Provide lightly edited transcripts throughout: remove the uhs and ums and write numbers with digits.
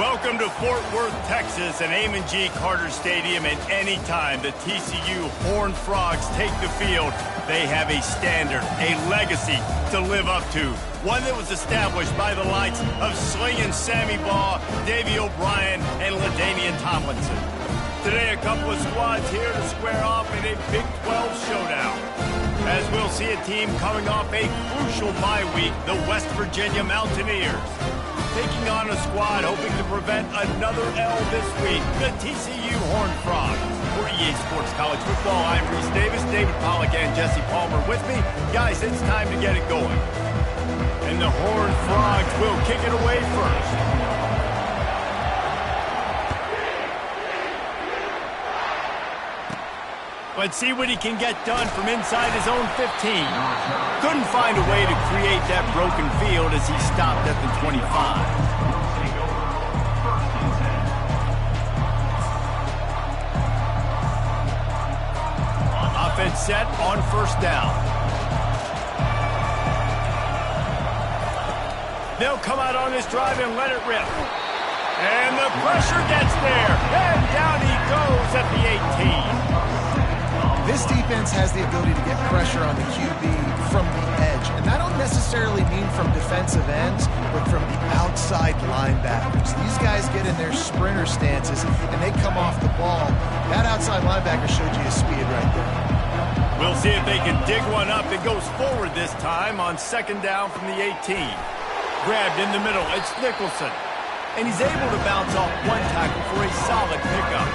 Welcome to Fort Worth, Texas, and Amon G. Carter Stadium, and anytime the TCU Horned Frogs take the field, they have a standard, a legacy to live up to. One that was established by the likes of Slingin' Sammy Baugh, Davey O'Brien, and LaDainian Tomlinson. Today, a couple of squads here to square off in a Big 12 showdown. As we'll see a team coming off a crucial bye week, the West Virginia Mountaineers. Taking on a squad hoping to prevent another L this week, the TCU Horned Frogs. For EA Sports College Football, I'm Reese Davis, David Pollack, and Jesse Palmer with me. Guys, it's time to get it going. And the Horned Frogs will kick it away first. Let's see what he can get done from inside his own 15. Couldn't find a way to create that broken field as he stopped at the 25. Offense set on first down. They'll come out on this drive and let it rip. And the pressure gets there. And down he goes at the 18. This defense has the ability to get pressure on the QB from the edge. And I don't necessarily mean from defensive ends, but from the outside linebackers. These guys get in their sprinter stances, and they come off the ball. That outside linebacker showed you his speed right there. We'll see if they can dig one up. It goes forward this time on second down from the 18. Grabbed in the middle, it's Nicholson. And he's able to bounce off one tackle for a solid pickup.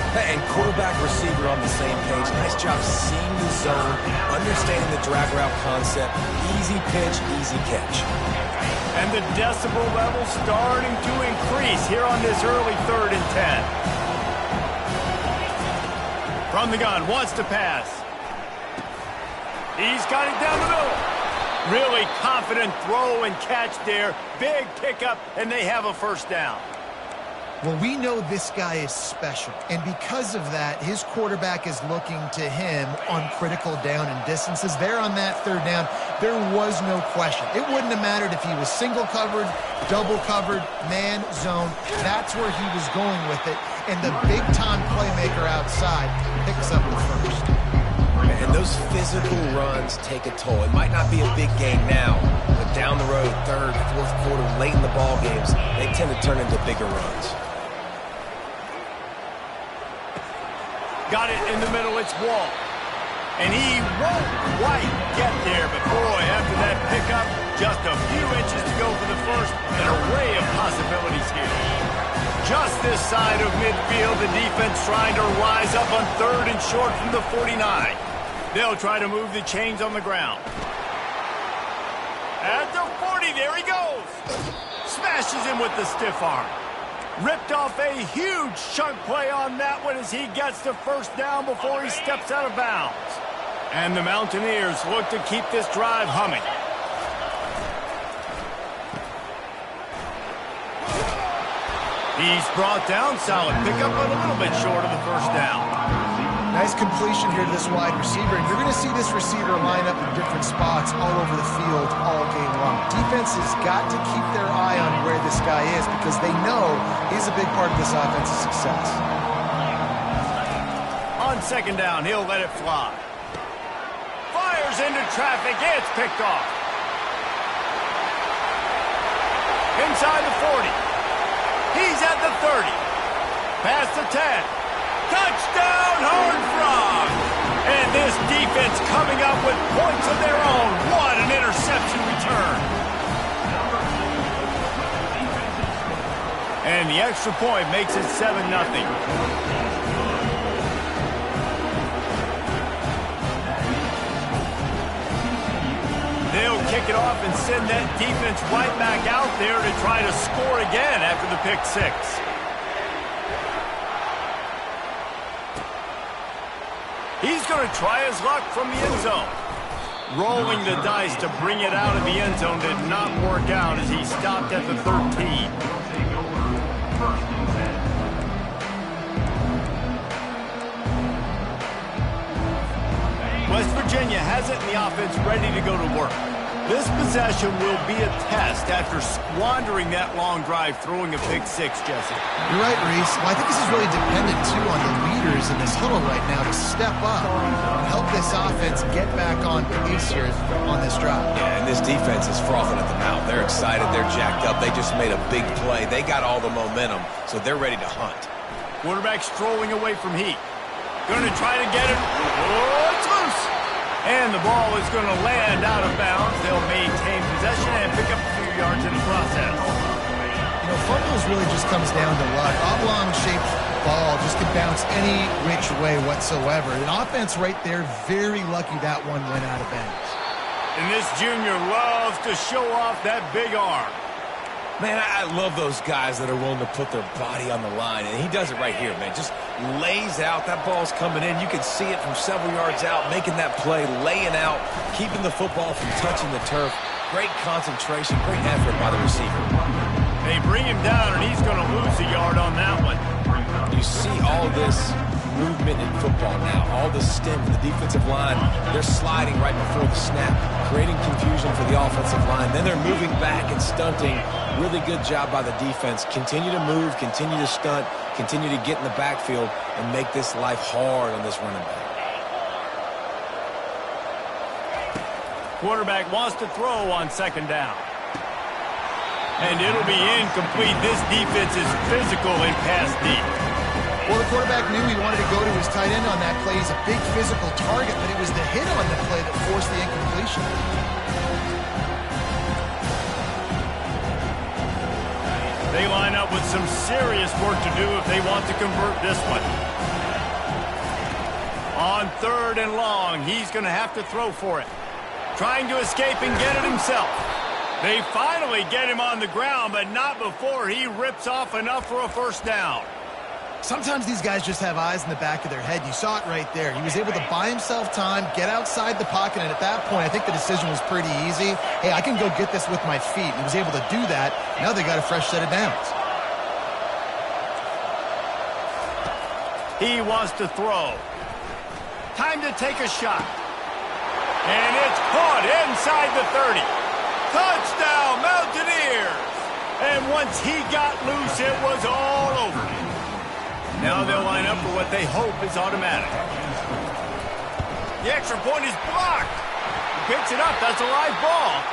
And quarterback receiver on the same page. Nice job seeing the zone, understanding the drag route concept. Easy pitch, easy catch. And the decibel level starting to increase here on this early 3rd and 10. From the gun, wants to pass. He's got it down the middle. Really confident throw and catch there. Big pickup, and they have a first down. Well, we know this guy is special, and because of that, his quarterback is looking to him on critical down and distances. There on that 3rd down, there was no question. It wouldn't have mattered if he was single covered, double covered, man, zone. That's where he was going with it, and the big-time playmaker outside picks up the first. And those physical runs take a toll. It might not be a big game now, but down the road, 3rd, 4th quarter, late in the ball games, they tend to turn into bigger runs. Got it in the middle, it's Wall. And he won't quite get there, but boy, after that pickup, just a few inches to go for the first. An array of possibilities here. Just this side of midfield, the defense trying to rise up on 3rd and short from the 49. They'll try to move the chains on the ground. At the 40, there he goes. Smashes him with the stiff arm. Ripped off a huge chunk play on that one as he gets the first down before he steps out of bounds. And the Mountaineers look to keep this drive humming. He's brought down, solid pickup, but a little bit short of the first down. Nice completion here to this wide receiver, and you're going to see this receiver line up in different spots all over the field all game long. Defense has got to keep their eye on where this guy is because they know he's a big part of this offense's success. On second down, he'll let it fly. Fires into traffic, it's picked off. Inside the 40. He's at the 30. Past the 10. Touchdown, Horned Frogs! And this defense coming up with points of their own. What an interception return. And the extra point makes it 7-0. They'll kick it off and send that defense right back out there to try to score again after the pick 6. He's going to try his luck from the end zone. Rolling the dice to bring it out of the end zone did not work out as he stopped at the 13. West Virginia has it in the offense ready to go to work. This possession will be a test after squandering that long drive, throwing a pick six, Jesse. You're right, Reese. Well, I think this is really dependent, too, on the leaders in this huddle right now to step up and help this offense get back on pace here on this drive. Yeah, and this defense is frothing at the mouth. They're excited. They're jacked up. They just made a big play. They got all the momentum, so they're ready to hunt. Quarterback strolling away from Heat. Going to try to get it. Oh, it's loose. And the ball is going to land out of bounds. They'll maintain possession and pick up a few yards in the process. You know, fumbles really just comes down to luck. Oblong-shaped ball just can bounce any which way whatsoever. An offense right there, very lucky that one went out of bounds. And this junior loves to show off that big arm. Man, I love those guys that are willing to put their body on the line, and he does it right here, man. Just lays out. That ball's coming in. You can see it from several yards out, making that play, laying out, keeping the football from touching the turf. Great concentration, great effort by the receiver. They bring him down, and he's going to lose a yard on that one. You see all this movement in football now, all the stem from the defensive line. They're sliding right before the snap, creating confusion for the offensive line. Then they're moving back and stunting. Really good job by the defense. Continue to move, continue to stunt, continue to get in the backfield and make this life hard on this running back. Quarterback wants to throw on second down. And it'll be incomplete. This defense is physical in pass deep. Well, the quarterback knew he wanted to go to his tight end on that play. He's a big physical target, but it was the hit on the play that forced the incompletion. They line up with some serious work to do if they want to convert this one. On third and long, he's going to have to throw for it. Trying to escape and get it himself. They finally get him on the ground, but not before he rips off enough for a first down. Sometimes these guys just have eyes in the back of their head. You saw it right there. He was able to buy himself time, get outside the pocket, and at that point, I think the decision was pretty easy. Hey, I can go get this with my feet. He was able to do that. Now they got a fresh set of downs. He wants to throw. Time to take a shot. And it's caught inside the 30. Touchdown, Mountaineers! And once he got loose, it was all over. Now they'll line up for what they hope is automatic. The extra point is blocked. He picks it up. That's a live ball.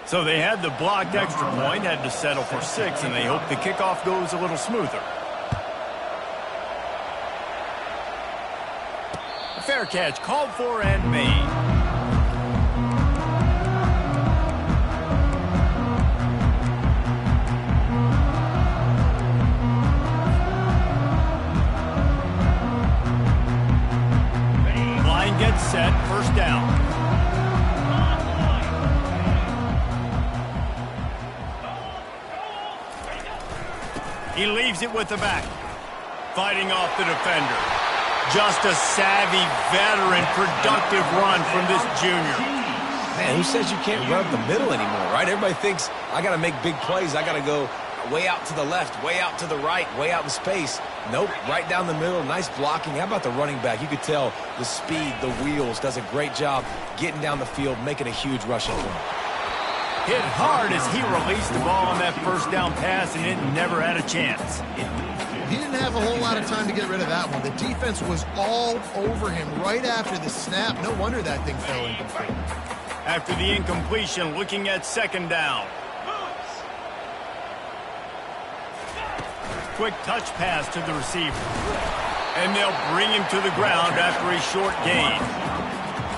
So they had the blocked extra point, had to settle for 6, and they hope the kickoff goes a little smoother. A fair catch called for and made. Line gets set, first down. He leaves it with the back. Fighting off the defender. Just a savvy, veteran, productive run from this junior. Man, who says you can't run up the middle anymore, right? Everybody thinks, I got to make big plays. I got to go way out to the left, way out to the right, way out in space. Nope, right down the middle. Nice blocking. How about the running back? You could tell the speed, the wheels, does a great job getting down the field, making a huge rushing point. Hit hard as he released the ball on that first down pass, and it never had a chance. He didn't have a whole lot of time to get rid of that one. The defense was all over him right after the snap. No wonder that thing fell incomplete. After the incompletion, looking at second down. Quick touch pass to the receiver. And they'll bring him to the ground after a short gain.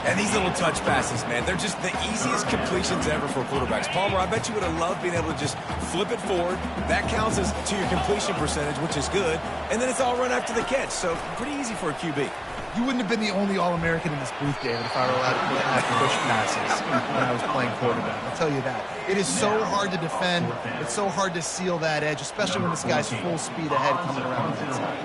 And these little touch passes, man, they're just the easiest completions ever for quarterbacks. Palmer, I bet you would have loved being able to just flip it forward. That counts as to your completion percentage, which is good. And then it's all run after the catch, so pretty easy for a QB. You wouldn't have been the only All-American in this booth, David, if I were allowed to have push passes when I was playing quarterback. I'll tell you that. It is so hard to defend. It's so hard to seal that edge, especially when this guy's full speed ahead coming around the inside.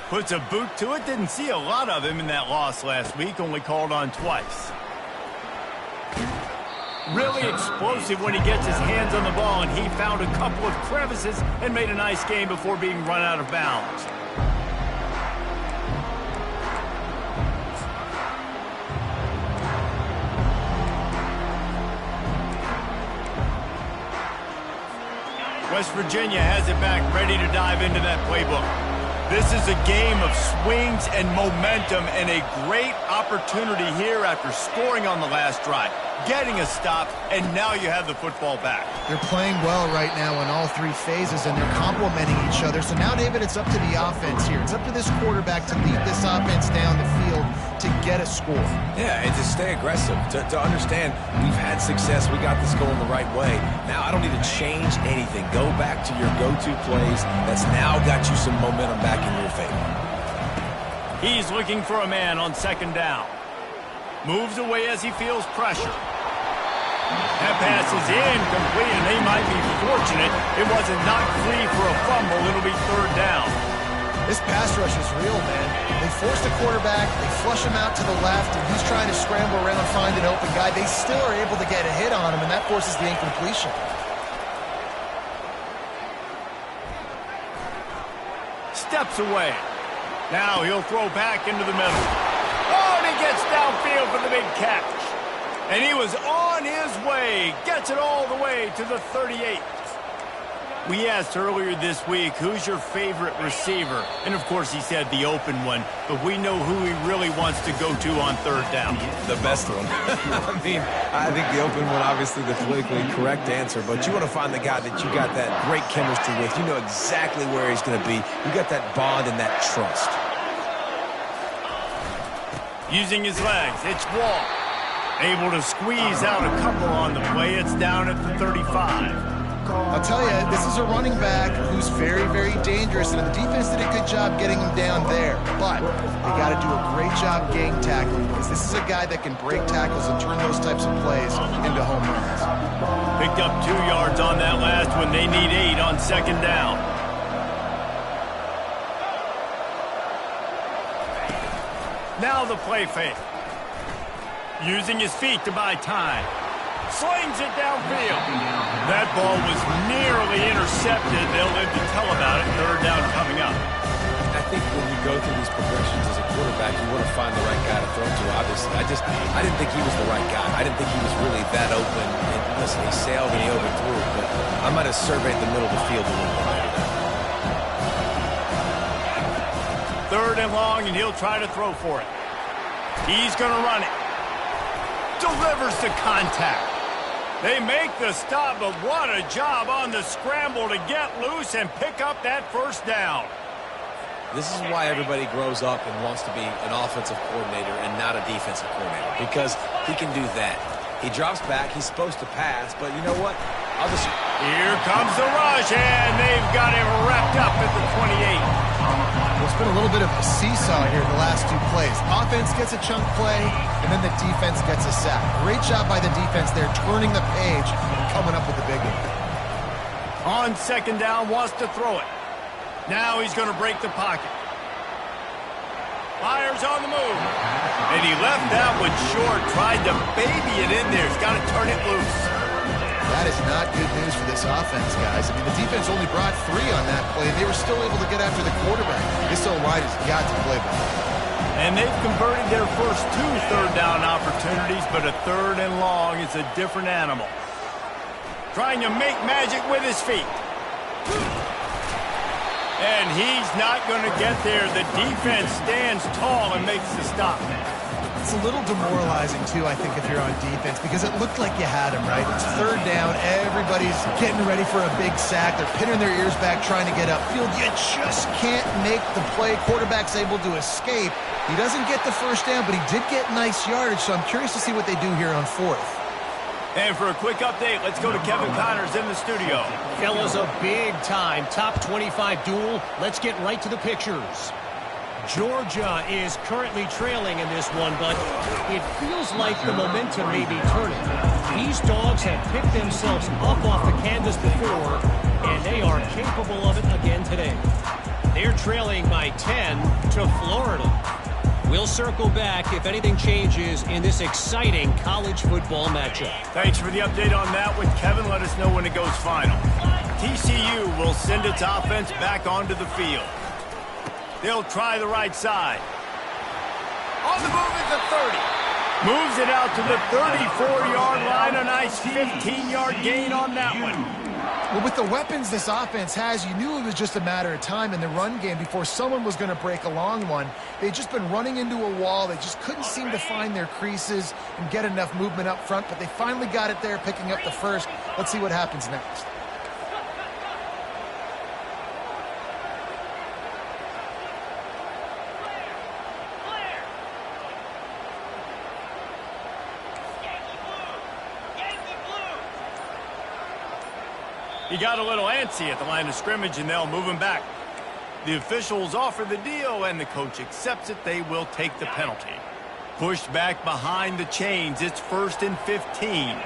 Puts a boot to it. Didn't see a lot of him in that loss last week. Only called on twice. Really explosive when he gets his hands on the ball, and he found a couple of crevices and made a nice game before being run out of bounds. West Virginia has it back, ready to dive into that playbook. This is a game of swings and momentum, and a great opportunity here after scoring on the last drive, getting a stop, and now you have the football back. They're playing well right now in all three phases, and they're complementing each other. So now, David, it's up to the offense here. It's up to this quarterback to lead this offense down the field to get a score. Yeah, and to stay aggressive, to understand we've had success, we got this going the right way. Now I don't need to change anything. Go back to your go-to plays. That's now got you some momentum back in your favor. He's looking for a man on second down. Moves away as he feels pressure. That pass is incomplete, and they might be fortunate it wasn't knocked free for a fumble. It'll be third down. This pass rush is real, man. They force the quarterback, they flush him out to the left, and he's trying to scramble around and find an open guy. They still are able to get a hit on him, and that forces the incompletion. Steps away. Now he'll throw back into the middle. Oh, and he gets downfield for the big catch. And he was on his way. Gets it all the way to the 38. We asked earlier this week, who's your favorite receiver? And, of course, he said the open one. But we know who he really wants to go to on third down. The best one. I mean, I think the open one, obviously the politically correct answer. But you want to find the guy that you got that great chemistry with. You know exactly where he's going to be. You got that bond and that trust. Using his legs, it's Wall. Able to squeeze out a couple on the play. It's down at the 35. I'll tell you, this is a running back who's very, very dangerous, and the defense did a good job getting him down there. But they got to do a great job gang tackling, because this is a guy that can break tackles and turn those types of plays into home runs. Picked up 2 yards on that last one. They need 8 on second down. Now the play fake. Using his feet to buy time. Slings it downfield. That ball was nearly intercepted. They'll live to tell about it. Third down coming up. I think when you go through these progressions as a quarterback, you want to find the right guy to throw to, obviously. I didn't think he was the right guy. I didn't think he was really that open. And listen, he sailed and he overthrew it, but I might have surveyed the middle of the field a little bit better there. Third and long, and he'll try to throw for it. He's going to run it. Delivers to contact. They make the stop, but what a job on the scramble to get loose and pick up that first down. This is why everybody grows up and wants to be an offensive coordinator and not a defensive coordinator, because he can do that. He drops back. He's supposed to pass, but you know what? Here comes the rush, and they've got him wrapped up at the 28. Well, it's been a little bit of a seesaw here the last 2 plays. Offense gets a chunk play, and then the defense gets a sack. Great job by the defense there, turning the page and coming up with the big one. On second down, wants to throw it. Now he's going to break the pocket. Fires on the move. And he left that one short, tried to baby it in there. He's got to turn it loose. That is not good news for this offense, guys. I mean, the defense only brought 3 on that play, and they were still able to get after the quarterback. This O-line has got to play better. And they've converted their first 2 third down opportunities, but a third and long is a different animal. Trying to make magic with his feet. And he's not going to get there. The defense stands tall and makes the stop. It's a little demoralizing, too, I think, if you're on defense, because it looked like you had him, right? It's third down. Everybody's getting ready for a big sack. They're pinning their ears back, trying to get upfield. You just can't make the play. Quarterback's able to escape. He doesn't get the first down, but he did get nice yardage, so I'm curious to see what they do here on 4th. And for a quick update, let's go to Kevin Connors in the studio. Fellas, a big-time top 25 duel. Let's get right to the pictures. Georgia is currently trailing in this one, but it feels like the momentum may be turning. These dogs have picked themselves up off the canvas before, and they are capable of it again today. They're trailing by 10 to Florida. We'll circle back if anything changes in this exciting college football matchup. Thanks for the update on that one, Kevin. Let us know when it goes final. TCU will send its offense back onto the field. They'll try the right side. On the move at the 30. Moves it out to the 34-yard line. A nice 15-yard gain on that one. Well, with the weapons this offense has, you knew it was just a matter of time in the run game before someone was going to break a long one. They'd just been running into a wall. They just couldn't seem to find their creases and get enough movement up front, but they finally got it there, picking up the first. Let's see what happens next. He got a little antsy at the line of scrimmage, and they'll move him back. The officials offer the deal, and the coach accepts it. They will take the penalty. Pushed back behind the chains. It's 1st and 15.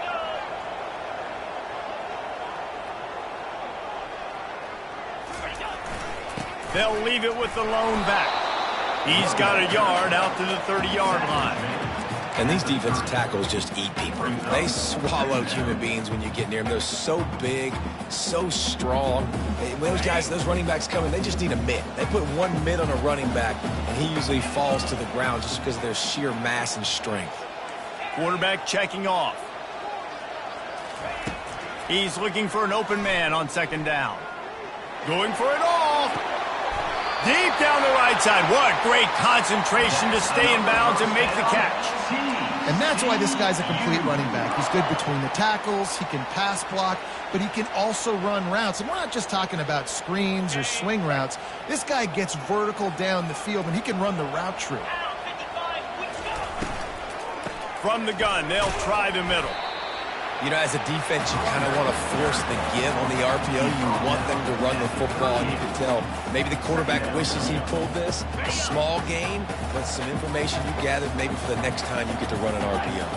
They'll leave it with the lone back. He's got a yard out to the 30-yard line. And these defensive tackles just eat people. They swallow human beings when you get near them. They're so big, so strong. When those guys, those running backs come in, they just need a mid. They put one mid on a running back, and he usually falls to the ground just because of their sheer mass and strength. Quarterback checking off. He's looking for an open man on 2nd down. Going for it all. Deep down the right side. What great concentration to stay in bounds and make the catch. And that's why this guy's a complete running back. He's good between the tackles, he can pass block, but he can also run routes. And we're not just talking about screens or swing routes. This guy gets vertical down the field, and he can run the route tree. From the gun, they'll try the middle. You know, as a defense, you kind of want to force the give on the RPO. You want them to run the football, and you can tell maybe the quarterback wishes he pulled this. A small gain, but some information you gathered maybe for the next time you get to run an RPO.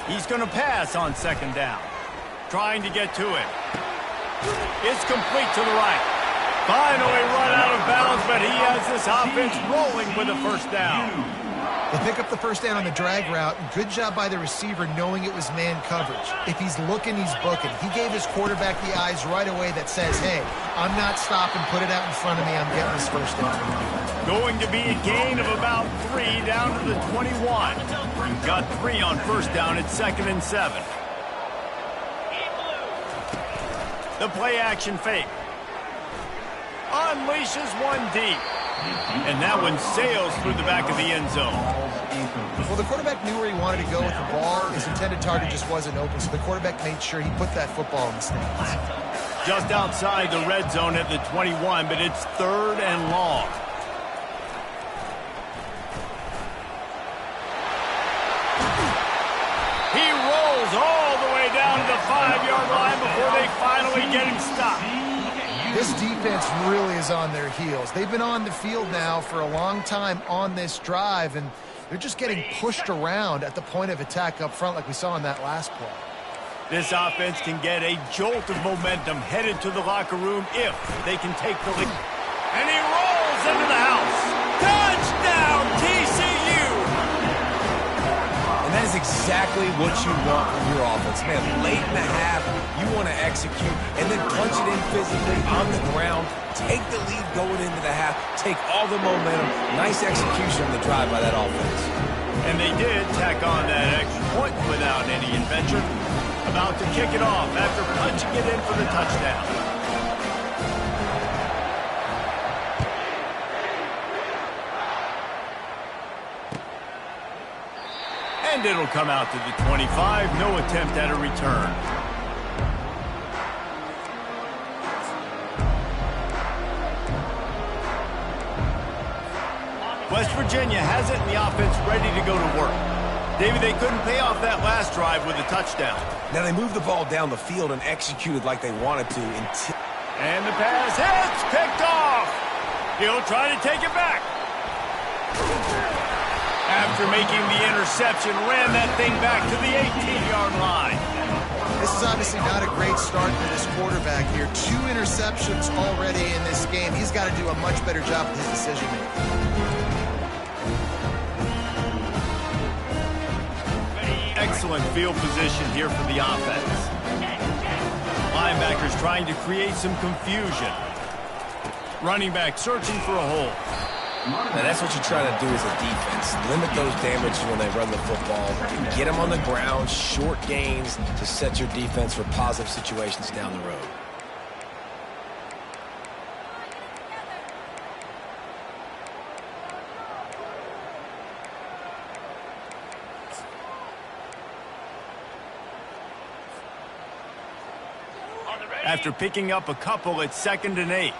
He's going to pass on 2nd down. Trying to get to it. It's complete to the right. Finally run out of bounds, but he has this offense rolling with a 1st down. They pick up the 1st down on the drag route. Good job by the receiver knowing it was man coverage. If he's looking, he's booking. He gave his quarterback the eyes right away that says, hey, I'm not stopping. Put it out in front of me. I'm getting this 1st down. Going to be a gain of about 3 down to the 21. You've got 3 on 1st down. It's 2nd and 7. The play action fake. Unleashes one deep. And that one sails through the back of the end zone. Well, the quarterback knew where he wanted to go with the ball. His intended target just wasn't open, so the quarterback made sure he put that football in the stands. Just outside the red zone at the 21, but it's 3rd and long. He rolls all the way down to the 5-yard line before they finally get him stopped. This defense really is on their heels. They've been on the field now for a long time on this drive, and they're just getting pushed around at the point of attack up front like we saw in that last play. This offense can get a jolt of momentum headed to the locker room if they can take the lead. And he rolls into the house. Touchdown, TCU! And that is exactly what you want from your offense. Man, late in the half, you want to execute and then punch it in physically on the ground. Take the lead going into the half. Take all the momentum. Nice execution on the drive by that offense. And they did tack on that extra point without any adventure. About to kick it off after punching it in for the touchdown. And it'll come out to the 25. No attempt at a return. West Virginia has it, and the offense ready to go to work. David, they couldn't pay off that last drive with a touchdown. Now they moved the ball down the field and executed like they wanted to. And the pass hits, picked off. He'll try to take it back. After making the interception, ran that thing back to the 18-yard line. This is obviously not a great start for this quarterback here. 2 interceptions already in this game. He's got to do a much better job with his decision-making. Excellent field position here for the offense. Linebackers trying to create some confusion. Running back searching for a hole. Now that's what you try to do as a defense. Limit those damages when they run the football. Get them on the ground, short gains to set your defense for positive situations down the road. After picking up a couple, it's 2nd and 8.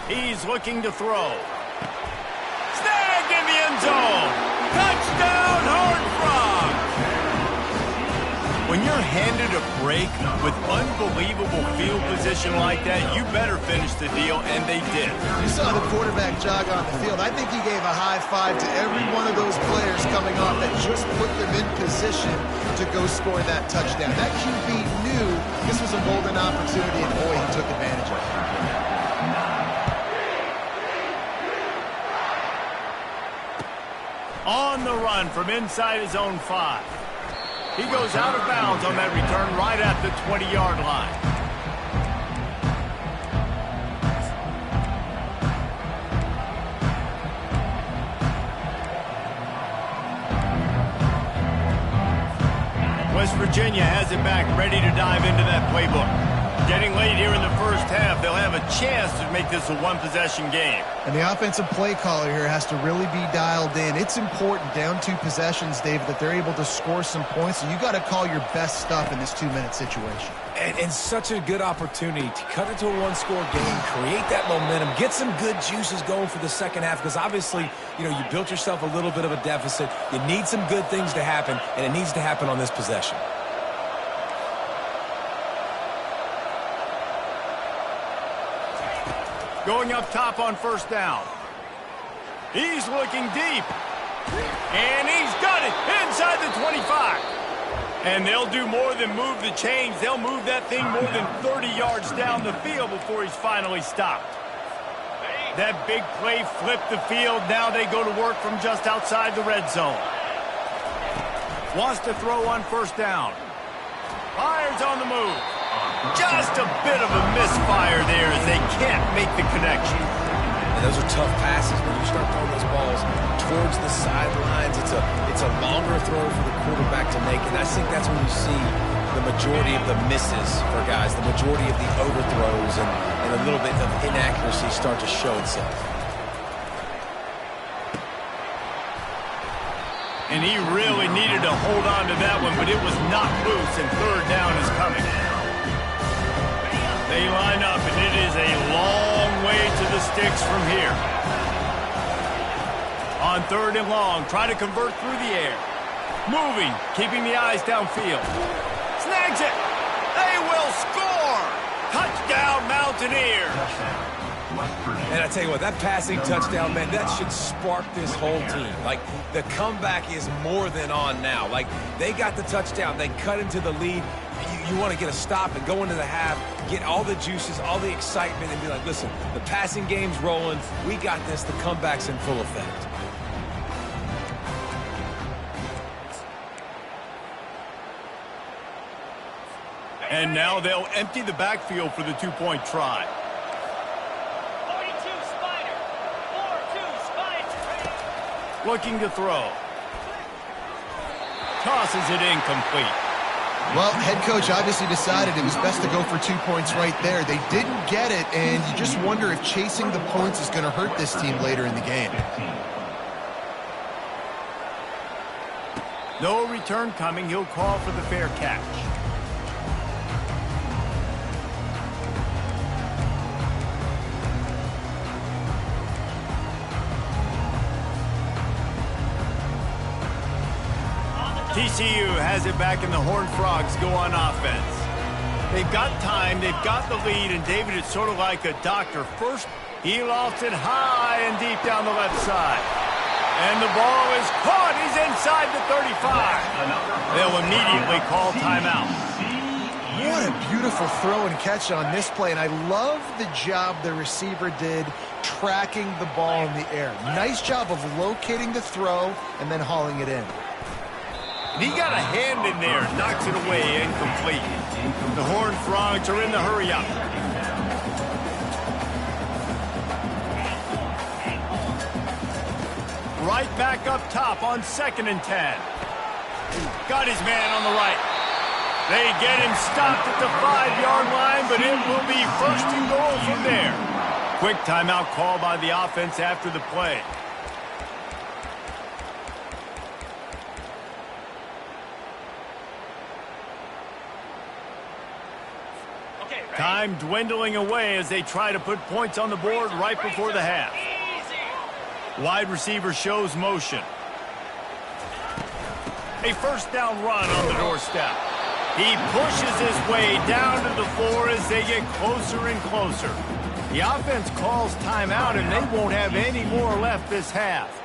He's looking to throw. Snagged in the end zone. Touchdown, Horned Frogs. When you're handed a break with unbelievable field position like that, you better finish the deal, and they did. You saw the quarterback jog on the field. I think he gave a high five to every one of those players coming off that just put them in position to go score that touchdown. That QB knew this was a golden opportunity, and boy, he took advantage of it. On the run from inside his own 5. He goes out of bounds on that return right at the 20-yard line. West Virginia has it back, ready to dive into that playbook. Getting late here in the first half, they'll have a chance to make this a one-possession game. And the offensive play caller here has to really be dialed in. It's important, down 2 possessions, David, that they're able to score some points. So you got to call your best stuff in this 2-minute situation. And such a good opportunity to cut into a one-score game, create that momentum, get some good juices going for the second half, because obviously, you built yourself a little bit of a deficit. You need some good things to happen, and it needs to happen on this possession. Going up top on first down. He's looking deep. And he's got it inside the 25. And they'll do more than move the chains. They'll move that thing more than 30 yards down the field before he's finally stopped. That big play flipped the field. Now they go to work from just outside the red zone. Wants to throw on first down. Fires on the move. Just a bit of a misfire there as they can't make the connection. And those are tough passes when you start throwing those balls towards the sidelines. It's a longer throw for the quarterback to make, and I think that's when you see the majority of the misses for guys, the majority of the overthrows and a little bit of inaccuracy start to show itself. And he really needed to hold on to that one, but it was knocked loose, and third down is coming. They line up, and it is a long way to the sticks from here. On 3rd and long, try to convert through the air. Moving, keeping the eyes downfield. Snags it. They will score. Touchdown, Mountaineers. And I tell you what, that passing touchdown, man, that should spark this whole team. Like, the comeback is more than on now. Like, they got the touchdown. They cut into the lead. You want to get a stop and go into the half, get all the juices, all the excitement, and be like, listen, the passing game's rolling. We got this. The comeback's in full effect. And now they'll empty the backfield for the 2-point try. 42 Spider. 4-2 Spider. Looking to throw. Tosses it incomplete. Well, head coach obviously decided it was best to go for 2 points right there. They didn't get it, and you just wonder if chasing the points is going to hurt this team later in the game. No return coming. He'll call for the fair catch. TCU has it back, and the Horned Frogs go on offense. They've got time, they've got the lead, and David, it's sort of like a doctor. First, he lofts it high and deep down the left side. And the ball is caught. He's inside the 35. They'll immediately call timeout. What a beautiful throw and catch on this play, and I love the job the receiver did tracking the ball in the air. Nice job of locating the throw and then hauling it in. And he got a hand in there, knocks it away, incomplete. The Horned Frogs are in the hurry-up. Right back up top on 2nd and 10. Got his man on the right. They get him stopped at the 5-yard line, but it will be 1st and goal from there. Quick timeout call by the offense after the play. Time dwindling away as they try to put points on the board right before the half. Wide receiver shows motion. A 1st down run on the doorstep. He pushes his way down to the floor as they get closer and closer. The offense calls timeout, and they won't have any more left this half.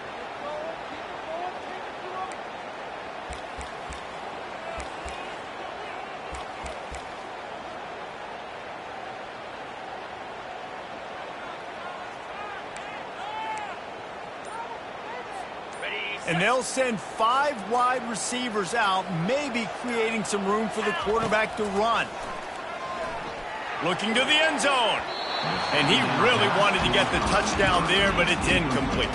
And they'll send 5 wide receivers out, maybe creating some room for the quarterback to run. Looking to the end zone. And he really wanted to get the touchdown there, but it's incomplete.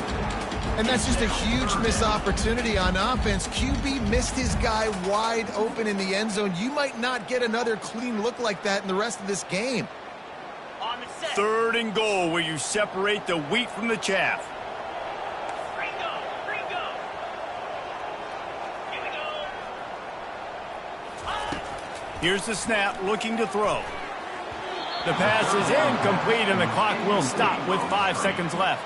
And that's just a huge missed opportunity on offense. QB missed his guy wide open in the end zone. You might not get another clean look like that in the rest of this game. 3rd and goal, where you separate the wheat from the chaff. Here's the snap, looking to throw. The pass is incomplete, and the clock will stop with 5 seconds left.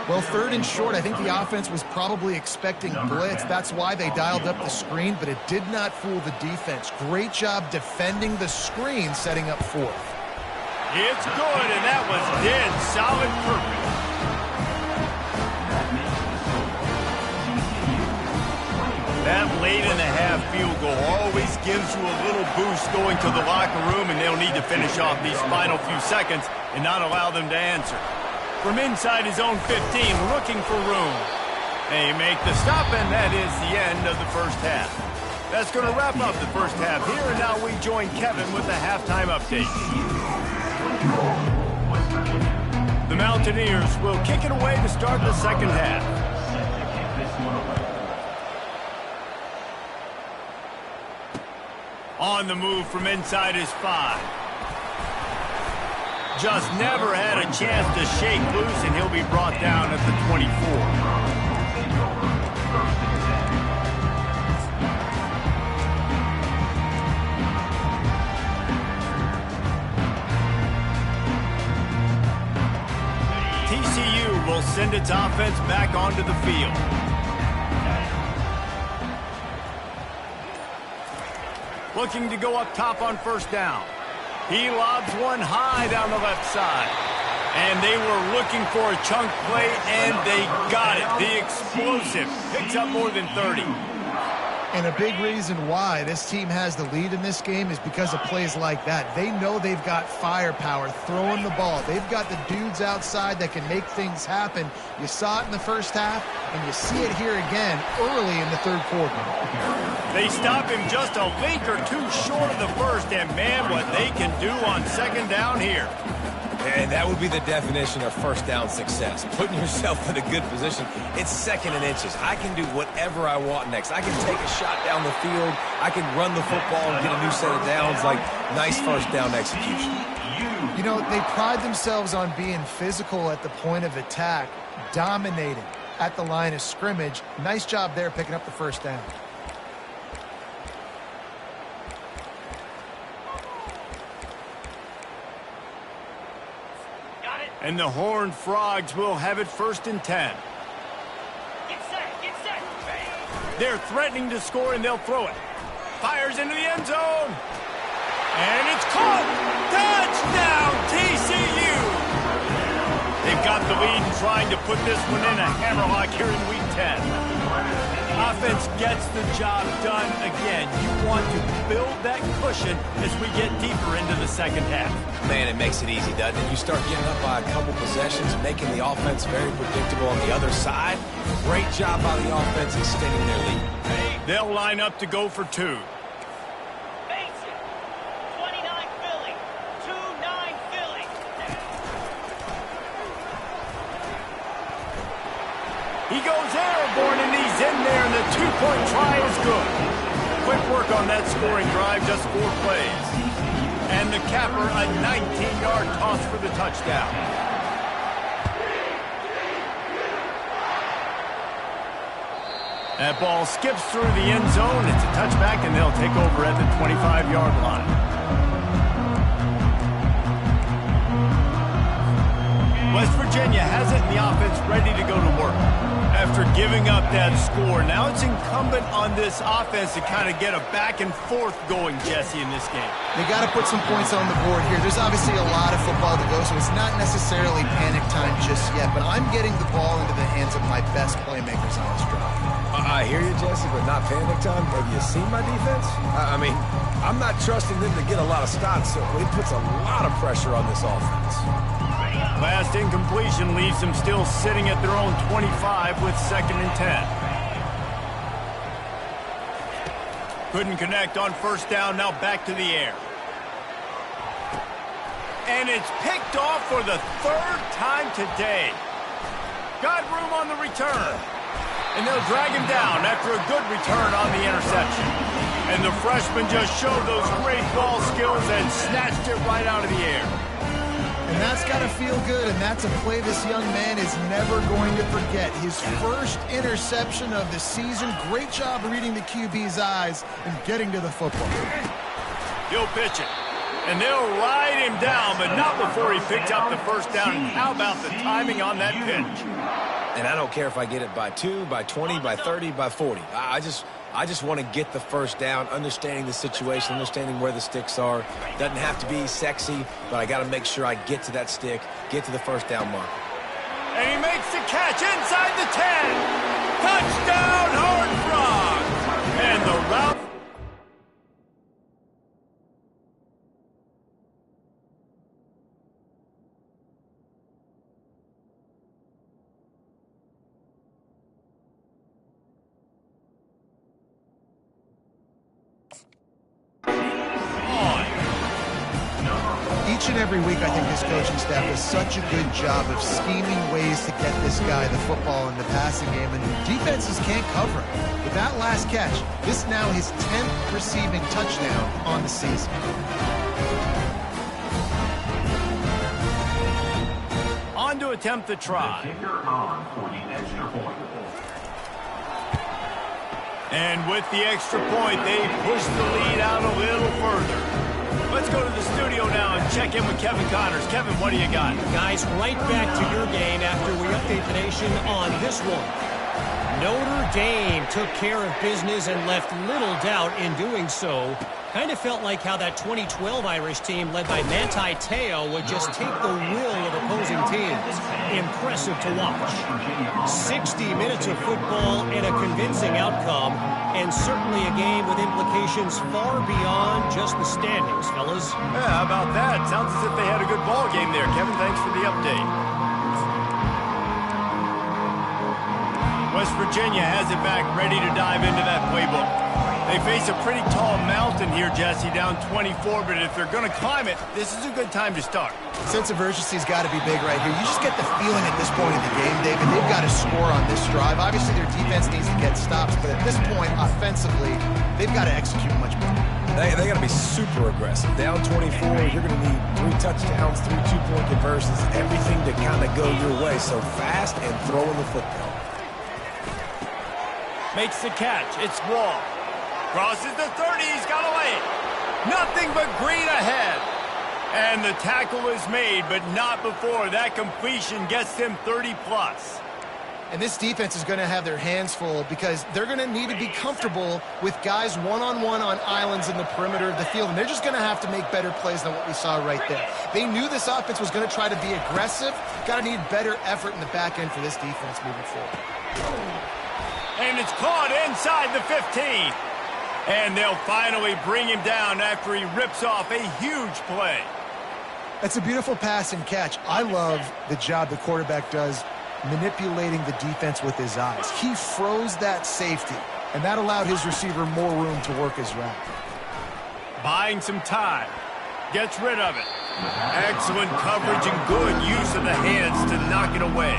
Well, 3rd and short, I think the offense was probably expecting blitz. That's why they dialed up the screen, but it did not fool the defense. Great job defending the screen, setting up 4th. It's good, and that was dead solid purpose. That late-in-the-half field goal always gives you a little boost going to the locker room, and they'll need to finish off these final few seconds and not allow them to answer. From inside his own 15, looking for room. They make the stop, and that is the end of the first half. That's going to wrap up the first half here, and now we join Kevin with the halftime update. The Mountaineers will kick it away to start the second half. On the move from inside his 5. Just never had a chance to shake loose, and he'll be brought down at the 24. TCU will send its offense back onto the field. Looking to go up top on 1st down. He lobs one high down the left side. And they were looking for a chunk play, and they got it. The explosive picks up more than 30. And a big reason why this team has the lead in this game is because of plays like that. They know they've got firepower throwing the ball. They've got the dudes outside that can make things happen. You saw it in the first half, and you see it here again early in the 3rd quarter. They stop him just a link or two short of the first, and man, what they can do on 2nd down here. And that would be the definition of 1st down success. Putting yourself in a good position. It's 2nd and inches. I can do whatever I want next. I can take a shot down the field. I can run the football and get a new set of downs. Like, nice 1st down execution. You know, they pride themselves on being physical at the point of attack, dominating at the line of scrimmage. Nice job there picking up the 1st down. And the Horned Frogs will have it 1st and 10. Get set, get set. They're threatening to score, and they'll throw it. Fires into the end zone. And it's caught. Touchdown, TCU. They've got the lead and trying to put this one in a hammerlock here in Week 10. Offense gets the job done again. You want to build that cushion as we get deeper into the second half. Man, it makes it easy, doesn't it? You start getting up by a couple possessions, making the offense very predictable on the other side. Great job by the offense extending their lead. They'll line up to go for two. Face it. 29 Philly. 2-9 Philly. He goes airborne, and he's in there, and the two-point try is good. Quick work on that scoring drive, just 4 plays. And the capper, a 19-yard toss for the touchdown. That ball skips through the end zone. It's a touchback, and they'll take over at the 25-yard line. West Virginia has it in the offense ready to go to work. After giving up that score, now it's incumbent on this offense to kind of get a back and forth going, Jesse, in this game. They got to put some points on the board here. There's obviously a lot of football to go, so it's not necessarily panic time just yet, but I'm getting the ball into the hands of my best playmakers on this drive. I hear you, Jesse, but not panic time. Have you seen my defense? I mean, I'm not trusting them to get a lot of stops, so it puts a lot of pressure on this offense. Last incompletion leaves them still sitting at their own 25 with 2nd and 10. Couldn't connect on first down, now back to the air. And it's picked off for the 3rd time today. Got room on the return. And they'll drag him down after a good return on the interception. And the freshman just showed those great ball skills and snatched it right out of the air. And that's got to feel good, and that's a play this young man is never going to forget. His first interception of the season. Great job reading the QB's eyes and getting to the football. He'll pitch it. And they'll ride him down, but not before he picked up the first down. And how about the timing on that pitch? And I don't care if I get it by 2, by 20, by 30, by 40. I just want to get the first down, understanding the situation, understanding where the sticks are. Doesn't have to be sexy, but I got to make sure I get to that stick, get to the first down mark. And he makes the catch inside the 10. Touchdown, Horned Frogs. And the route. Each and every week, I think this coaching staff does such a good job of scheming ways to get this guy the football in the passing game, and defenses can't cover him. With that last catch, this is now his 10th receiving touchdown on the season. On to attempt the try. And with the extra point, they push the lead out a little further. Let's go to the studio now and check in with Kevin Connors. Kevin, what do you got? Guys, right back to your game after we update the nation on this one. Notre Dame took care of business and left little doubt in doing so. Kind of felt like how that 2012 Irish team led by Manti Te'o would just take the will of opposing teams. Impressive to watch. 60 minutes of football and a convincing outcome, and certainly a game with implications far beyond just the standings, fellas. Yeah, how about that? Sounds as if they had a good ball game there. Kevin, thanks for the update. West Virginia has it back, ready to dive into that playbook. They face a pretty tall mountain here, Jesse, down 24, but if they're going to climb it, this is a good time to start. Sense of urgency's got to be big right here. You just get the feeling at this point in the game, David, they've got to score on this drive. Obviously, their defense needs to get stops, but at this point, offensively, they've got to execute much better. They got to be super aggressive. Down 24, you're going to need 3 touchdowns, 3 two-point conversions, everything to kind of go your way. So fast and throwing the football. Makes the catch. It's Wall. Crosses the 30. He's got to lay it. Nothing but green ahead. And the tackle is made, but not before that completion gets them 30+. And this defense is going to have their hands full because they're going to need to be comfortable with guys one-on-one on islands in the perimeter of the field. And they're just going to have to make better plays than what we saw right there. They knew this offense was going to try to be aggressive. Got to need better effort in the back end for this defense moving forward. And it's caught inside the 15. And they'll finally bring him down after he rips off a huge play. That's a beautiful pass and catch. I love the job the quarterback does manipulating the defense with his eyes. He froze that safety, and that allowed his receiver more room to work his route. Buying some time. Gets rid of it. Excellent coverage and good use of the hands to knock it away.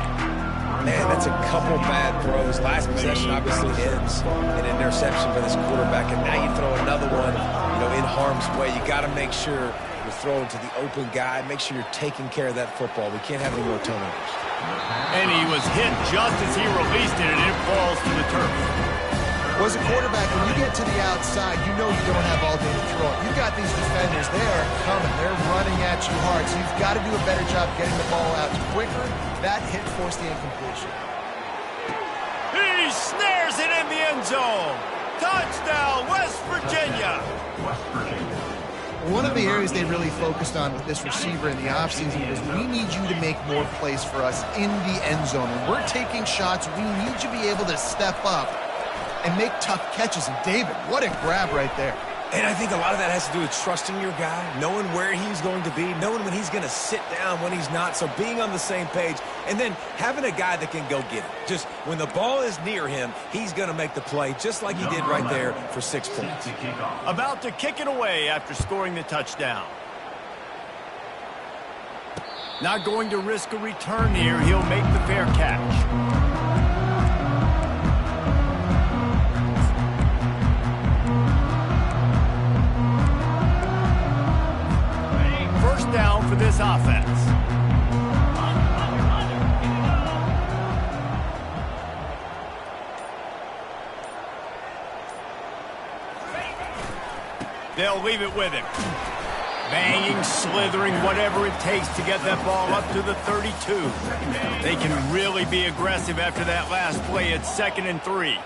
Man, that's a couple bad throws. Last possession obviously ends in an interception for this quarterback, and now you throw another one, in harm's way. You got to make sure you're throwing to the open guy. Make sure you're taking care of that football. We can't have any more turnovers. And he was hit just as he released it, and it falls to the turf. Well, as a quarterback, when you get to the outside, you know you don't have all day to throw it. You've got these defenders. They are coming. They're running at you hard, so you've got to do a better job getting the ball out quicker. That hit forced the incompletion. He snares it in the end zone. Touchdown, West Virginia. One of the areas they really focused on with this receiver in the offseason was we need you to make more plays for us in the end zone. When we're taking shots, we need you to be able to step up and make tough catches. And David, what a grab right there. And I think a lot of that has to do with trusting your guy, knowing where he's going to be, knowing when he's going to sit down, when he's not, so being on the same page, and then having a guy that can go get it. Just when the ball is near him, he's going to make the play, just like he did right there for 6 points. About to kick it away after scoring the touchdown. Not going to risk a return here. He'll make the fair catch. First down for this offense. They'll leave it with him. Banging, slithering, whatever it takes to get that ball up to the 32. They can really be aggressive after that last play. It's 2nd and 3.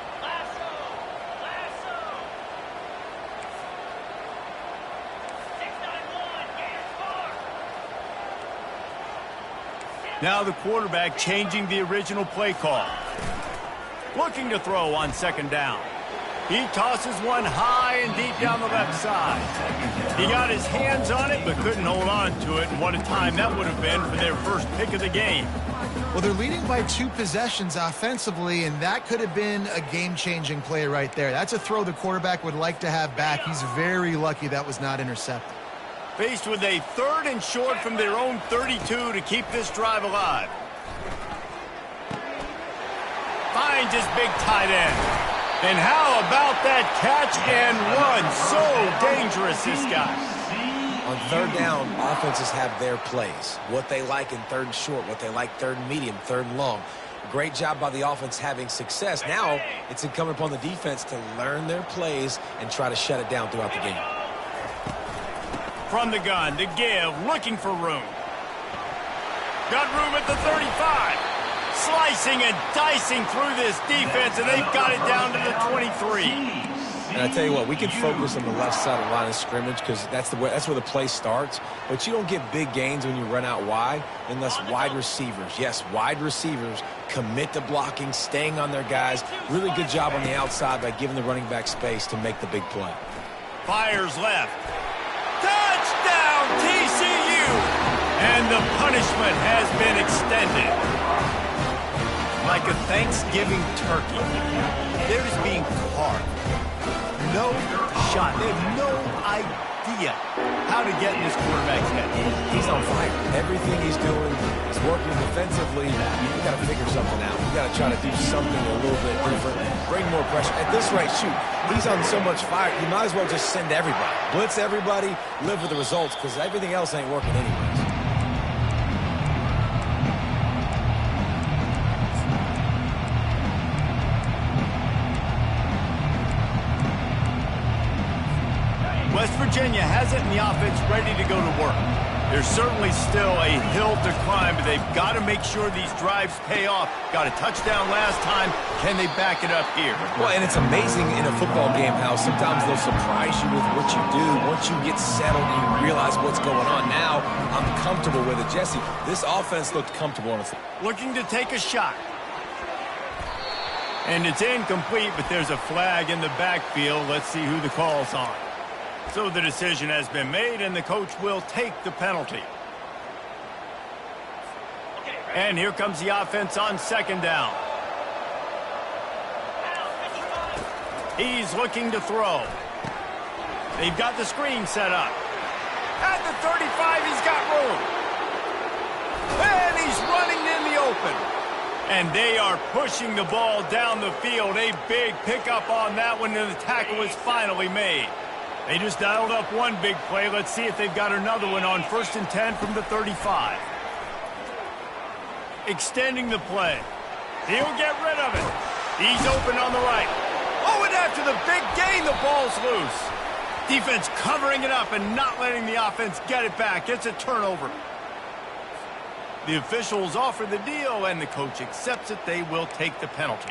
Now the quarterback changing the original play call. Looking to throw on 2nd down. He tosses one high and deep down the left side. He got his hands on it but couldn't hold on to it. And what a time that would have been for their first pick of the game. Well, they're leading by 2 possessions offensively, and that could have been a game-changing play right there. That's a throw the quarterback would like to have back. He's very lucky that was not intercepted. Faced with a 3rd and short from their own 32 to keep this drive alive. Finds his big tight end. And how about that catch and run? So dangerous, this guy. On 3rd down, offenses have their plays. What they like in 3rd and short, what they like 3rd and medium, 3rd and long. Great job by the offense having success. Now it's incumbent upon the defense to learn their plays and try to shut it down throughout the game. From the gun to give, looking for room. Got room at the 35. Slicing and dicing through this defense, and they've got it down to the 23. And I tell you what, we can focus on the left side of the line of scrimmage because that's where the play starts. But you don't get big gains when you run out wide unless wide receivers, yes, wide receivers, commit to blocking, staying on their guys. Really good job on the outside by giving the running back space to make the big play. Fires left. Touchdown, TCU! And the punishment has been extended. Like a Thanksgiving turkey. They're just being carved. No shot. They have no idea how to get in this quarterback's head. He's on fire. Everything he's doing is working defensively. We've got to figure something out. We've got to try to do something a little bit different. Bring more pressure. At this rate, shoot, he's on so much fire, you might as well just send everybody. Blitz everybody, live with the results, because everything else ain't working anyways. West Virginia has it in the offense ready to go to work. There's certainly still a hill to climb, but they've got to make sure these drives pay off. Got a touchdown last time. Can they back it up here? Well, and it's amazing in a football game how sometimes they'll surprise you with what you do. Once you get settled and you realize what's going on, now I'm comfortable with it. Jesse, this offense looked comfortable. Looking to take a shot. And it's incomplete, but there's a flag in the backfield. Let's see who the call's on. So the decision has been made, and the coach will take the penalty. And here comes the offense on second down. He's looking to throw. They've got the screen set up. At the 35, he's got room. And he's running in the open. And they are pushing the ball down the field. A big pickup on that one, and the tackle is finally made. They just dialed up one big play. Let's see if they've got another one on 1st and 10 from the 35. Extending the play. He'll get rid of it. He's open on the right. Oh, and after the big gain, the ball's loose. Defense covering it up and not letting the offense get it back. It's a turnover. The officials offer the deal, and the coach accepts it. They will take the penalty.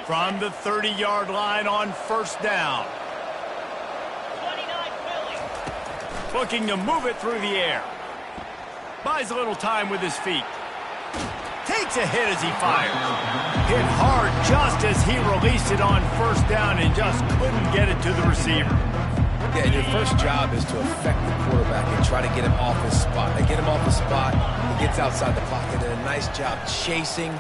From the 30-yard line on 1st down. 29 Philly. Looking to move it through the air. Buys a little time with his feet. Takes a hit as he fires. Hit hard just as he released it on 1st down and just couldn't get it to the receiver. Yeah, and your first job is to affect the quarterback and try to get him off his spot. They get him off the spot, he gets outside the pocket, and a nice job chasing,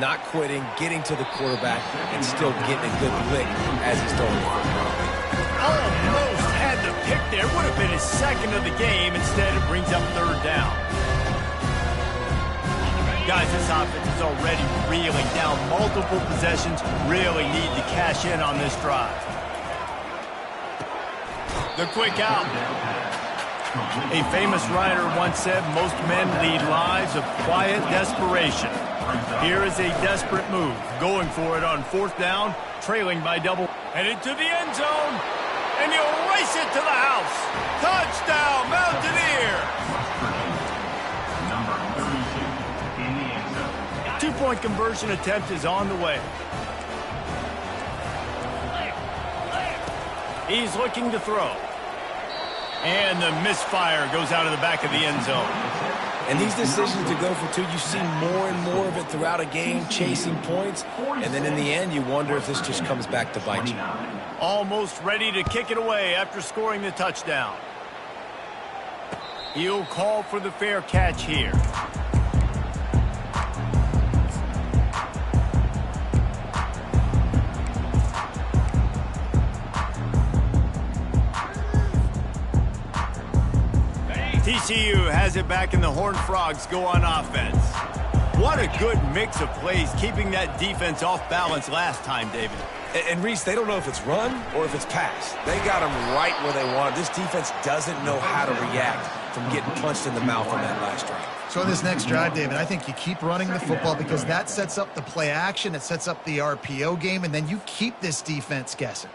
not quitting, getting to the quarterback, and still getting a good lick as he's throwing the football. Almost had the pick there. Would have been his second of the game. Instead, it brings up 3rd down. Guys, this offense is already reeling down multiple possessions. Really need to cash in on this drive. The quick out. A famous writer once said, most men lead lives of quiet desperation. Here is a desperate move. Going for it on 4th down, trailing by double. Headed to the end zone, and he'll race it to the house. Touchdown, Mountaineer! 2-point conversion attempt is on the way. He's looking to throw. And the misfire goes out of the back of the end zone. And these decisions to go for 2, you see more and more of it throughout a game, chasing points. And then in the end, you wonder if this just comes back to bite you. Almost ready to kick it away after scoring the touchdown. He'll call for the fair catch here. TCU has it back, and the Horned Frogs go on offense. What a good mix of plays, keeping that defense off balance last time, David. And Reese, they don't know if it's run or if it's pass. They got them right where they want. This defense doesn't know how to react from getting punched in the mouth on that last drive. So in this next drive, David, I think you keep running the football because that sets up the play action, it sets up the RPO game, and then you keep this defense guessing.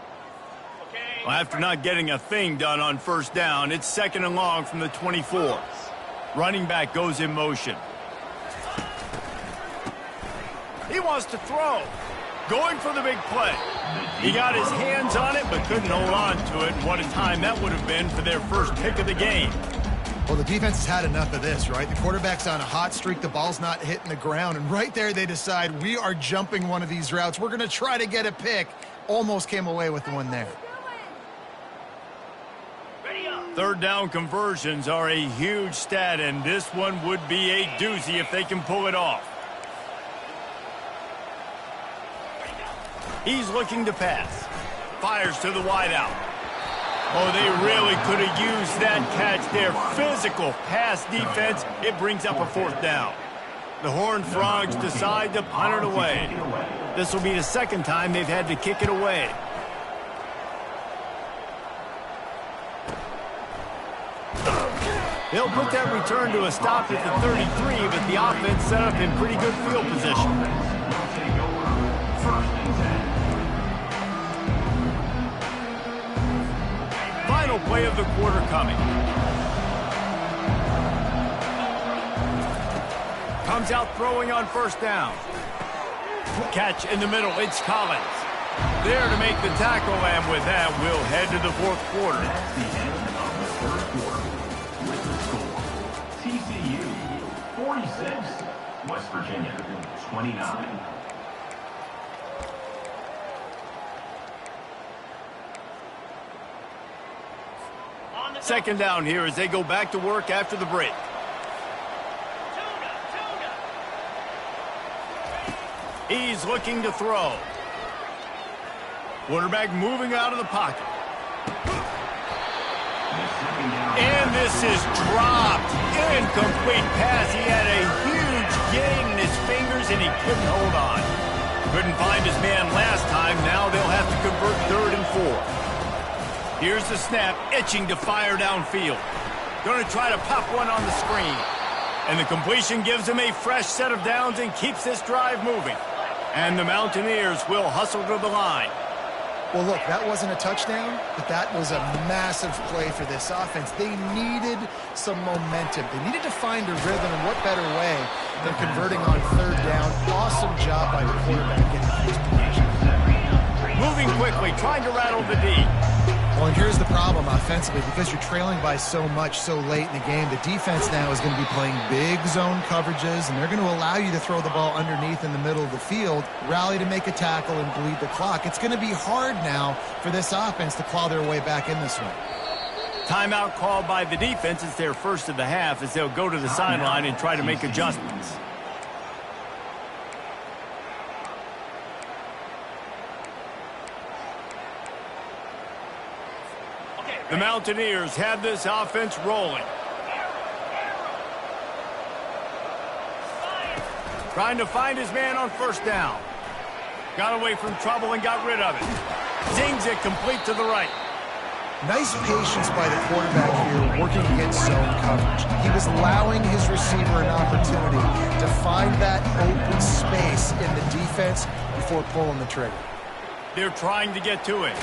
Well, after not getting a thing done on 1st down, it's 2nd and long from the 24. Running back goes in motion. He wants to throw. Going for the big play. He got his hands on it, but couldn't hold on to it. What a time that would have been for their first pick of the game. Well, the defense has had enough of this, right? The quarterback's on a hot streak. The ball's not hitting the ground. And right there, they decide, we are jumping one of these routes. We're going to try to get a pick. Almost came away with one there. 3rd down conversions are a huge stat, and this one would be a doozy if they can pull it off. He's looking to pass. Fires to the wideout. Oh, they really could have used that catch there. Physical pass defense. It brings up a 4th down. The Horned Frogs decide to punt it away. This will be the 2nd time they've had to kick it away. They'll put that return to a stop at the 33, but the offense set up in pretty good field position. Final play of the quarter coming. Comes out throwing on first down. Catch in the middle. It's Collins. There to make the tackle, and with that, we'll head to the fourth quarter. That's the end of the third quarter. With the score, TCU 46, West Virginia 29. Second down here as they go back to work after the break. He's looking to throw. Quarterback moving out of the pocket. And this is dropped. Incomplete pass. He had a huge gain in his fingers and he couldn't hold on. Couldn't find his man last time. Now they'll have to convert 3rd and 4. Here's the snap, itching to fire downfield. Going to try to pop one on the screen. And the completion gives him a fresh set of downs and keeps this drive moving. And the Mountaineers will hustle to the line. Well, look, that wasn't a touchdown, but that was a massive play for this offense. They needed some momentum. They needed to find a rhythm, and what better way than converting on 3rd down. Awesome job by the quarterback getting his position. Moving quickly, trying to rattle the D. Well, and here's the problem offensively. Because you're trailing by so much so late in the game, the defense now is going to be playing big zone coverages, and they're going to allow you to throw the ball underneath in the middle of the field, rally to make a tackle, and bleed the clock. It's going to be hard now for this offense to claw their way back in this one. Timeout called by the defense. It's their first of the half as they'll go to the sideline and try to make adjustments. The Mountaineers have this offense rolling. Trying to find his man on first down. Got away from trouble and got rid of it. Zings it complete to the right. Nice patience by the quarterback here working against zone coverage. He was allowing his receiver an opportunity to find that open space in the defense before pulling the trigger. They're trying to get to it.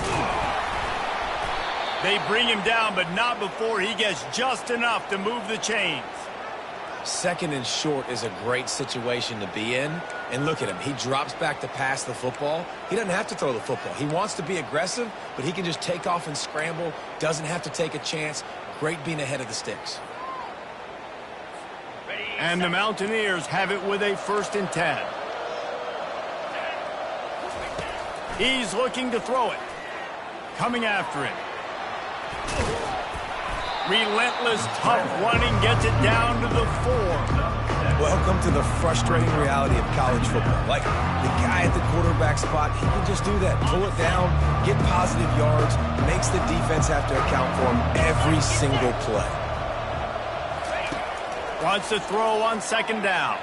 They bring him down, but not before he gets just enough to move the chains. 2nd and short is a great situation to be in. And look at him. He drops back to pass the football. He doesn't have to throw the football. He wants to be aggressive, but he can just take off and scramble. Doesn't have to take a chance. Great being ahead of the sticks. And the Mountaineers have it with a 1st and 10. He's looking to throw it. Coming after it. Relentless, tough running gets it down to the 4. Welcome to the frustrating reality of college football. Like, the guy at the quarterback spot, he can just do that. Pull it down, get positive yards, makes the defense have to account for him every single play. Wants to throw on 2nd down.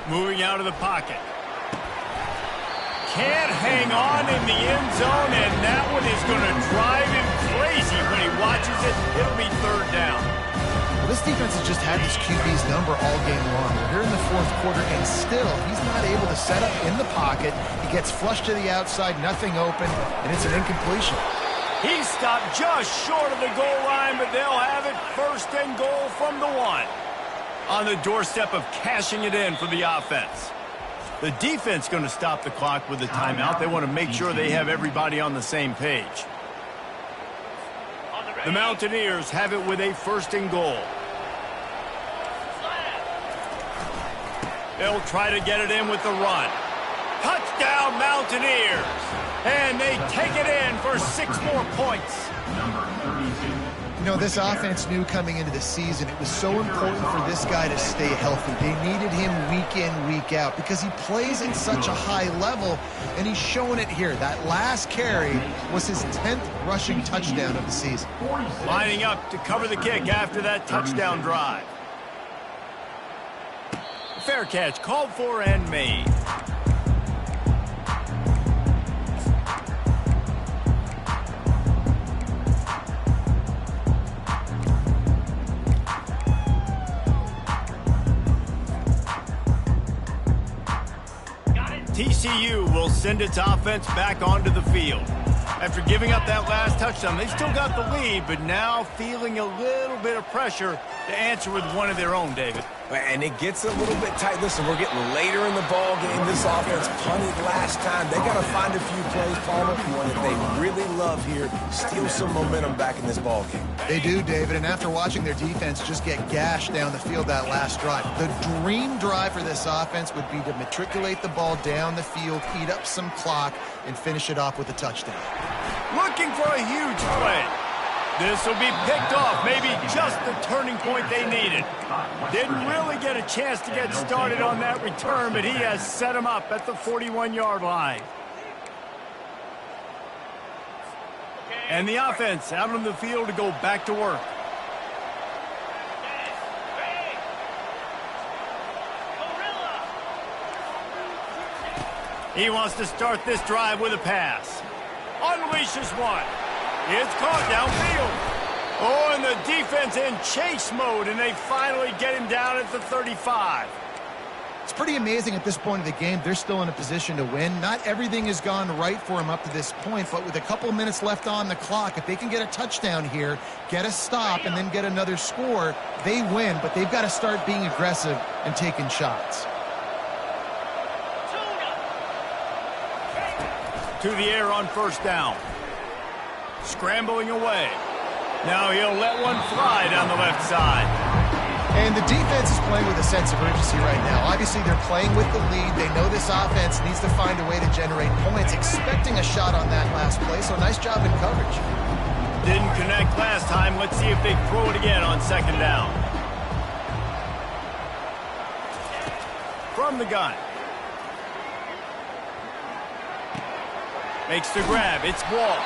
Moving out of the pocket. Can't hang on in the end zone, and that one is going to drive him crazy when he watches it. It'll be 3rd down. Well, this defense has just had this QB's number all game long. We're here in the 4th quarter, and still he's not able to set up in the pocket. He gets flushed to the outside, nothing open, and it's an incompletion. He stopped just short of the goal line, but they'll have it 1st and goal from the 1. On the doorstep of cashing it in for the offense. The defense going to stop the clock with the timeout. They want to make sure they have everybody on the same page. The Mountaineers have it with a 1st and goal. They'll try to get it in with the run. Touchdown, Mountaineers! And they take it in for 6 more points. Number 32. You know, this offense knew coming into the season it was so important for this guy to stay healthy. They needed him week in, week out because he plays at such a high level, and he's showing it here. That last carry was his 10th rushing touchdown of the season. Lining up to cover the kick after that touchdown drive. Fair catch called for and made. TCU TCU will send its offense back onto the field. After giving up that last touchdown, they've still got the lead, but now feeling a little bit of pressure to answer with one of their own, David. And it gets a little bit tight. Listen, we're getting later in the ball game. This offense punted last time. They got to find a few plays, Palmer, that they really love here, steal some momentum back in this ball game. They do, David, and after watching their defense just get gashed down the field that last drive, the dream drive for this offense would be to matriculate the ball down the field, eat up some clock, and finish it off with a touchdown. Looking for a huge play. This will be picked off, maybe just the turning point they needed. Didn't really get a chance to get started on that return, but he has set him up at the 41-yard line. And the offense out on the field to go back to work. He wants to start this drive with a pass. Unleashes one. It's caught downfield. Oh, and the defense in chase mode, and they finally get him down at the 35. It's pretty amazing at this point of the game. They're still in a position to win. Not everything has gone right for them up to this point, but with a couple minutes left on the clock, if they can get a touchdown here, get a stop, and then get another score, they win, but they've got to start being aggressive and taking shots. To the air on first down. Scrambling away. Now he'll let one fly down the left side. And the defense is playing with a sense of urgency right now. Obviously, they're playing with the lead. They know this offense needs to find a way to generate points, expecting a shot on that last play, so nice job in coverage. Didn't connect last time. Let's see if they throw it again on second down. From the gun. Makes the grab. It's Wall.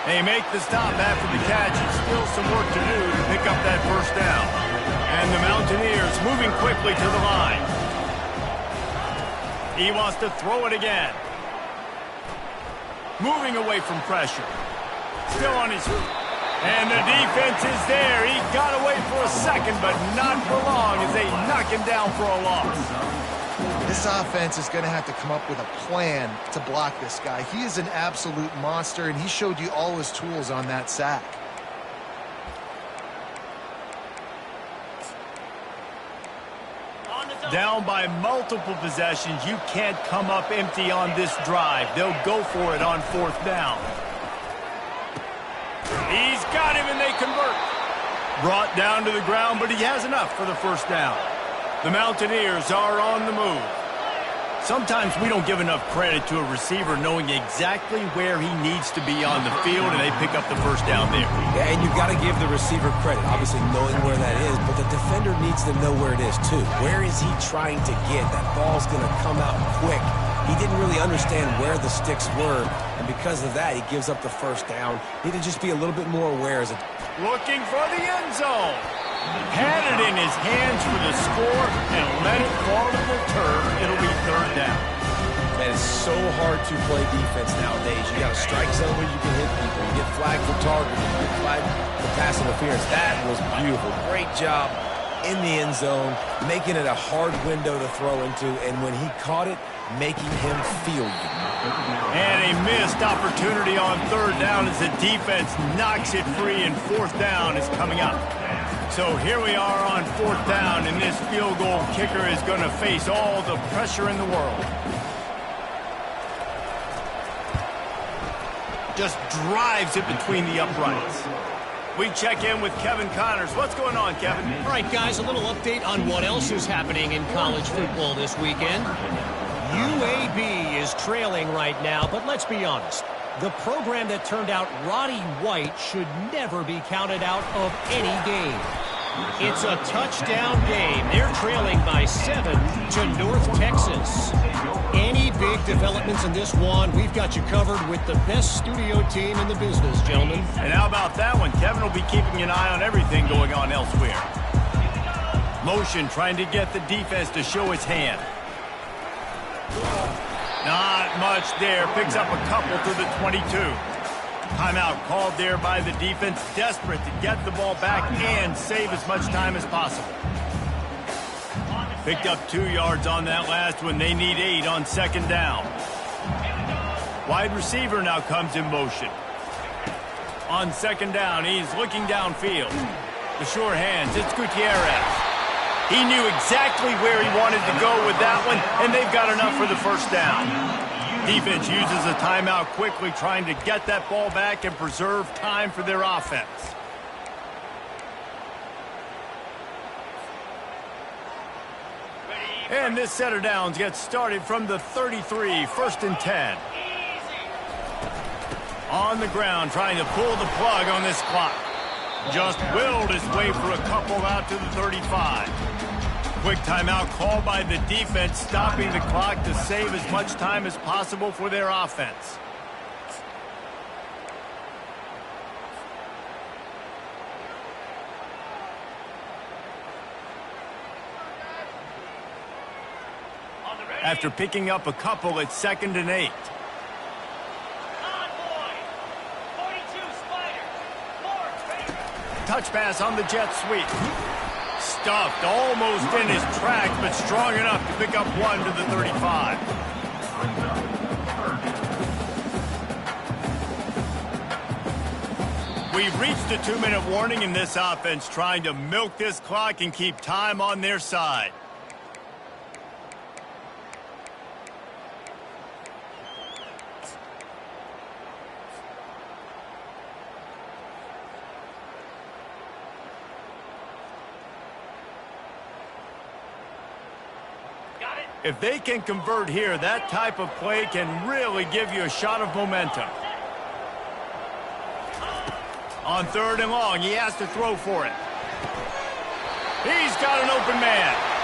They make the stop after the catch. It's still some work to do to pick up that first down. And the Mountaineers moving quickly to the line. He wants to throw it again. Moving away from pressure. Still on his feet. And the defense is there. He got away for a second, but not for long as they knock him down for a loss. This offense is going to have to come up with a plan to block this guy. He is an absolute monster, and he showed you all his tools on that sack. Down by multiple possessions, you can't come up empty on this drive. They'll go for it on fourth down. He's got him, and they convert. Brought down to the ground, but he has enough for the first down. The Mountaineers are on the move. Sometimes we don't give enough credit to a receiver knowing exactly where he needs to be on the field, and they pick up the first down there. Yeah, and you've got to give the receiver credit, obviously knowing where that is, but the defender needs to know where it is too. Where is he trying to get? That ball's going to come out quick. He didn't really understand where the sticks were, and because of that, he gives up the first down. Need to just be a little bit more aware as a... Looking for the end zone. Had it in his hands for the score and let it fall to the turf. It'll be third down. Man, it's so hard to play defense nowadays. You got a strike zone where you can hit people. You get flagged for targeting. You get flagged for pass interference. That was beautiful. Great job in the end zone, making it a hard window to throw into, and when he caught it, making him feel you. And a missed opportunity on third down as the defense knocks it free, and fourth down is coming up. So here we are on fourth down, and this field goal kicker is going to face all the pressure in the world. Just drives it between the uprights. We check in with Kevin Connors. What's going on, Kevin? All right, guys, a little update on what else is happening in college football this weekend. UAB is trailing right now, but let's be honest. The program that turned out Roddy White should never be counted out of any game. It's a touchdown game. They're trailing by 7 to North Texas. Any big developments in this one, we've got you covered with the best studio team in the business, gentlemen. And how about that one? Kevin will be keeping an eye on everything going on elsewhere. Motion trying to get the defense to show its hand. Not much there. Picks up a couple to the 22. Timeout called there by the defense, desperate to get the ball back and save as much time as possible. Picked up 2 yards on that last one. They need 8 on second down. Wide receiver now comes in motion. On second down, he's looking downfield. The sure hands, it's Gutierrez. He knew exactly where he wanted to go with that one, and they've got enough for the first down. Defense uses a timeout quickly, trying to get that ball back and preserve time for their offense. And this set of downs gets started from the 33, 1st and 10. On the ground, trying to pull the plug on this clock. Just willed his way for a couple out to the 35. Quick timeout called by the defense, stopping the clock to save as much time as possible for their offense. After picking up a couple at 2nd and 8. Touch pass on the jet sweep. Stuffed almost in his tracks, but strong enough to pick up one to the 35. We've reached a 2-minute warning in this offense, trying to milk this clock and keep time on their side. If they can convert here, that type of play can really give you a shot of momentum. On 3rd and long, he has to throw for it. He's got an open man.